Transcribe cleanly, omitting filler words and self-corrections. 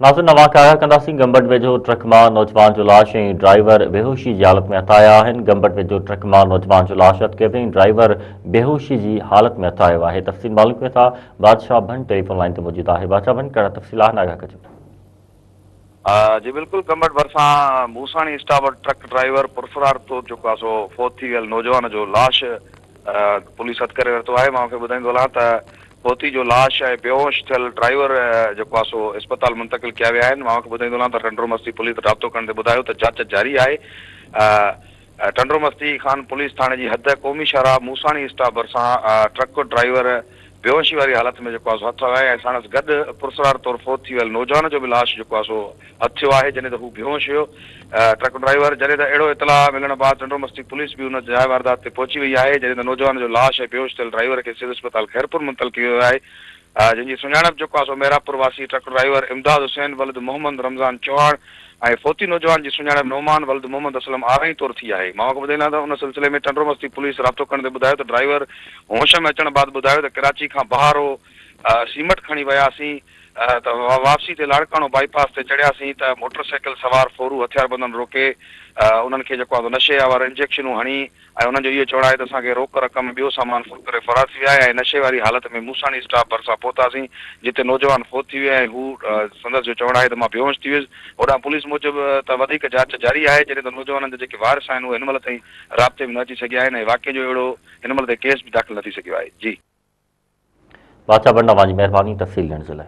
नाज़िर नवां आगाह कंदासीं। गंबट वेझो ट्रक मां नौजवान जो लाश ऐं ड्राइवर बेहोशी जी हालत में हथाया आहिनि। गंबट वेझो ट्रक मां नौजवान जो लाश हथ कई, ड्राइवर बेहोशी जी हालत में हथायो आहे। तफ़सील मालूम कयो था बादशाह भन टेलीफोन लाइन ते मौजूदु आहे। बादशाह भन, कहिड़ा तफ़सील आहिनि, आगाह कजो। जी बिल्कुल, गंबट भरिसां मूसाणी स्टाफ ट्रक ड्राइवर पुरफरार तो जेको आहे सो फोत थी वियल नौजवान जो लाश पुलिस हथ करे वरितो आहे। मां मूंखे ॿुधाईंदो हलां त फोती जो लाश ऐं बेहोश थियल ड्राइवर जेको आहे सो अस्पताल मुंतक़िल कया विया आहिनि। मां मूंखे ॿुधाईंदो हलां त टंडो मस्ती पुलिस राब्तो करण ते ॿुधायो त जांच जारी आहे। टंडो मस्ती खान पुलिस थाणे जी हद क़ौमी शाहराह मूसाणी स्टाफ भरिसां ट्रक ड्राइवर बेहोशी वारी हालत में जेको आहे सो हथु आहे ऐं साणसि गॾु पुरसरार तौरु फोत थी वियल नौजवान जो बि लाश जेको आहे सो हथु थियो आहे, जॾहिं त हू बेहोश हुयो। ट्रक ड्राइवर जॾहिं त अहिड़ो इतला मिलण बाद टंडो मस्ती पुलिस बि हुन जाइ वारदात ते पहुची वई आहे, जॾहिं त नौजवान जो लाश ऐं बेहोश थियल ड्राइवर खे सिविल अस्पताल खैरपुर मुंतक़िल कयो वियो आहे, जंहिंजी सुञाणप जेको आहे सो मेरापुर वासी ट्रक ड्राइवर इमदाद हुसैन वलद मोहम्मद रमज़ान चौहान ऐं फोती नौजवान जी सुञाणप नौमान वलद मोहम्मद असलम आरई तौरु थी आहे। मां ॿुधाईंदा त उन सिलसिले में टंडो मस्ती पुलिस राब्तो करण ते ॿुधायो त ड्राइवर होश में अचण बाद ॿुधायो त कराची खां बहारो सीमट खणी वियासीं, त वापसी ते लाड़काणो बाईपास ते चढ़ियासीं त मोटरसाइकिल सवार फोरू हथियारबंदनि रोके उन्हनि खे जेको आहे नशे वारा इंजेक्शनूं हणी ऐं उन्हनि जो इहो चवणु आहे त असांखे रोक रक़म ॿियो सामान फुल करे फरार थी विया ऐं नशे वारी हालत में मूसाणी स्टाफ भरिसां पहुतासीं, जिते नौजवान फोत थी विया ऐं हू संदसि जो चवणु आहे त मां बेहोश थी वियुसि। होॾां पुलिस मूजिबि त वधीक जांच जारी आहे, जॾहिं त नौजवाननि जा जेके वारिस आहिनि उहे हिन महिल ताईं राब्ते में न अची सघिया आहिनि ऐं वाक़े जो अहिड़ो हिन महिल ताईं केस बि दाख़िल न थी सघियो आहे। जी बादशाह भन, तव्हांजी महिरबानी तफ़सील ॾियण जे लाइ।